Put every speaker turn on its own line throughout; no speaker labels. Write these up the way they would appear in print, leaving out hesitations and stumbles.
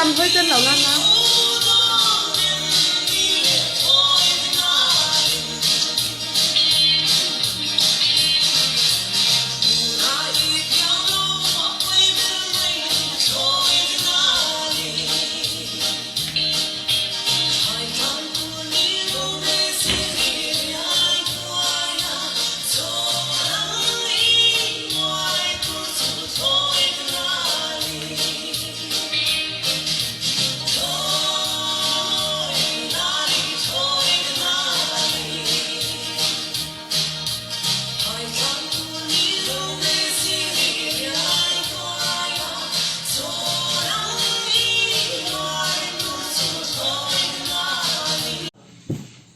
làm với cân lẩu lan á.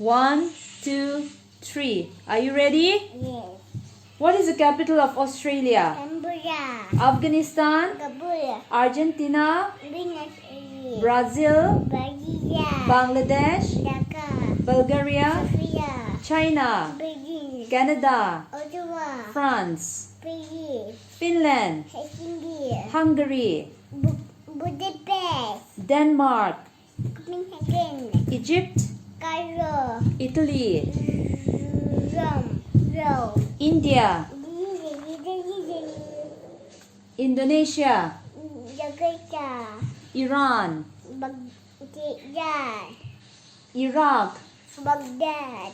One, two, three. Are you ready?
Yes.
What is the capital of Australia?
Cambodia.
Afghanistan,
Cambodia.
Argentina,
Venezuela.
Brazil,
Brasilia.
Bangladesh,
Dhaka.
Bulgaria,
Sofia.
China,
Beijing.
Canada,
Ottawa.
France,
Paris.
Finland,
Helsinki.
Hungary,
Budapest.
Denmark,
Copenhagen.
Egypt,
Cairo.
Italy,
Rome.
India, Indonesia,
Jakarta.
Iran,
Baghdad.
Iraq,
Baghdad.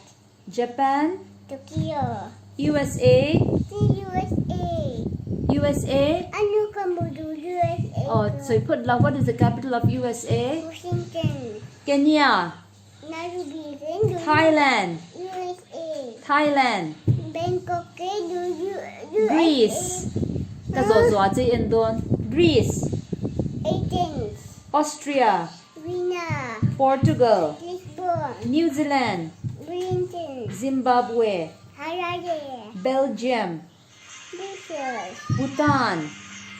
Japan,
Tokyo.
USA,
USA.
USA.
Ano Cambodia, USA.
Oh, so you put like, what is the capital of USA?
Washington.
Kenya,
Nairobi.
Thailand,
USA.
Thailand,
Bangkok.
Greece. Greece,
Athens.
Austria,
Vienna.
Portugal,
Lisbon.
New Zealand,
Wellington.
Zimbabwe,
Harare.
Belgium,
Brussels.
Bhutan,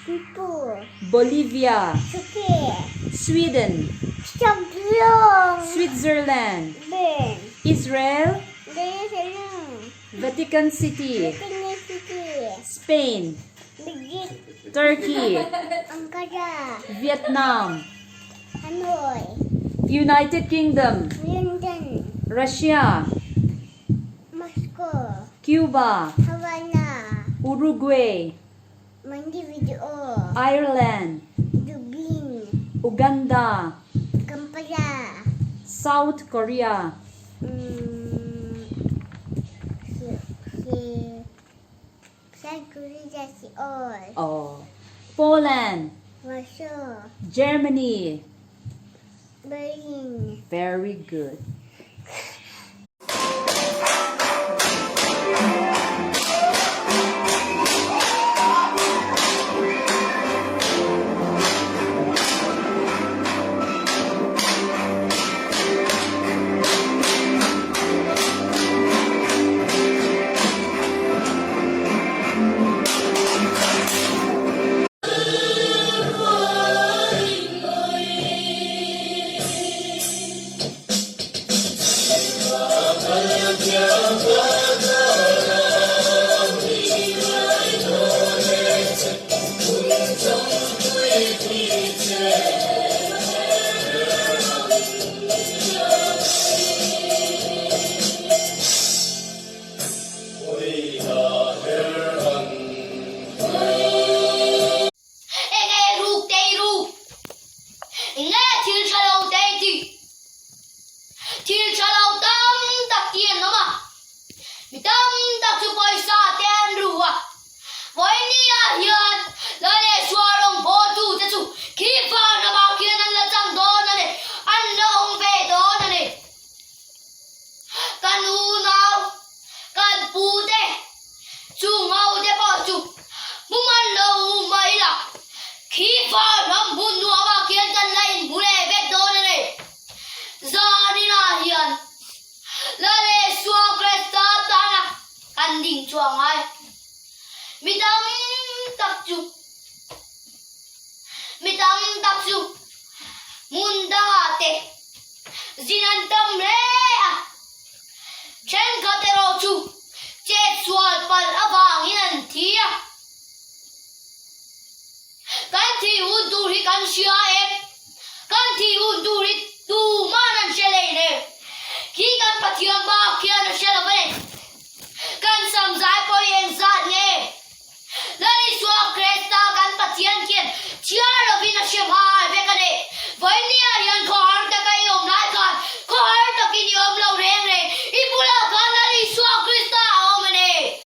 Thimphu.
Bolivia,
Turkey.
Sweden,
Stockholm.
Switzerland,
Bern.
Israel,
Jerusalem.
Vatican City,
Vatican City.
Spain,
Beijing.
Turkey,
Ankara.
Vietnam,
Hanoi.
United Kingdom,
London.
Russia,
Moscow.
Cuba,
Havana.
Uruguay,
Montevideo.
Ireland,
Dublin.
Uganda,
Kampala.
South Korea, Poland,
Warsaw.
Germany.
Berlin.
Very good.
Siara vina shemai bekane. Vainia yan ko harta kayo nakan. Ko harta kini omlaw rengre. Ipula kanali swa Krista omane.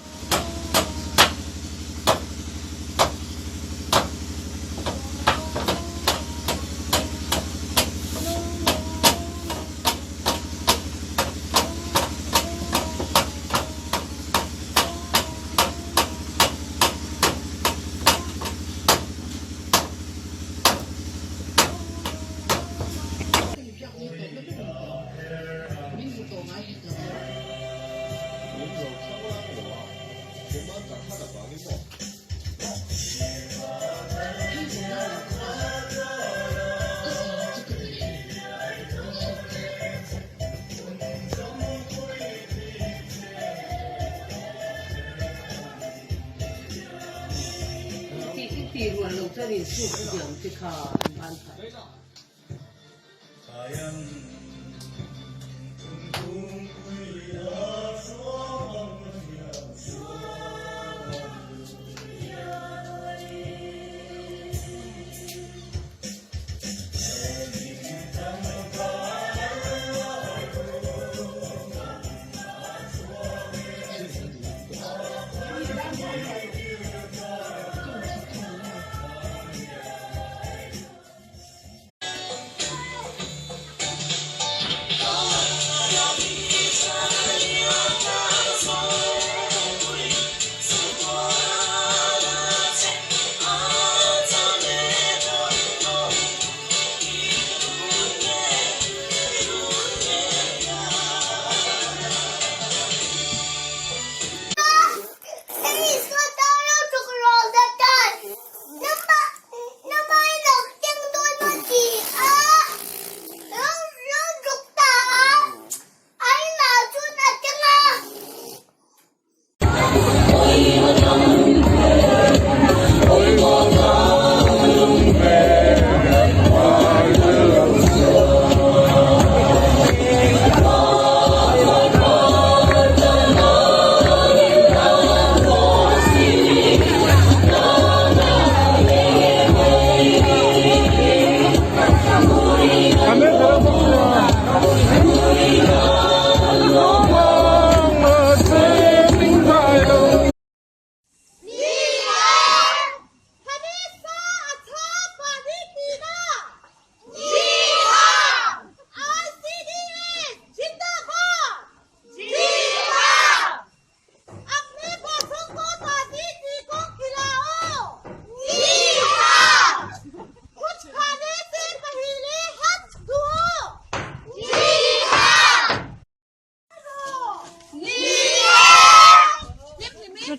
tỷ ruộng lộc gia đình chụp điểm thì khờ ban thật.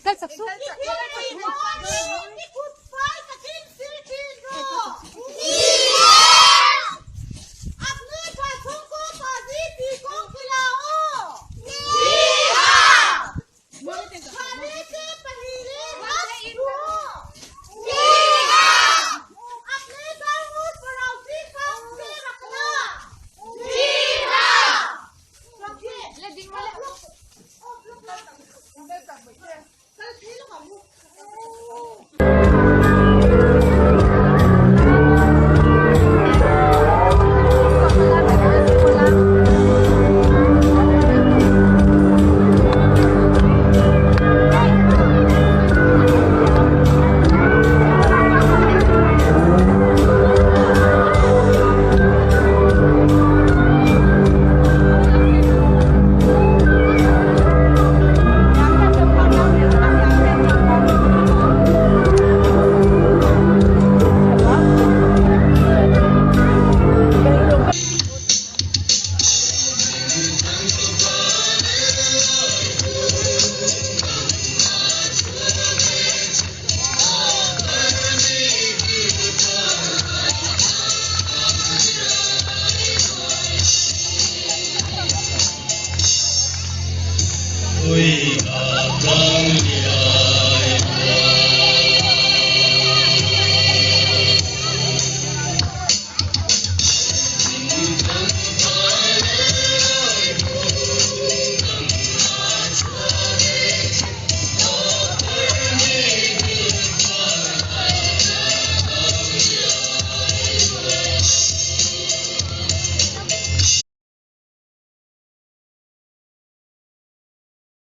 살짝 쏙.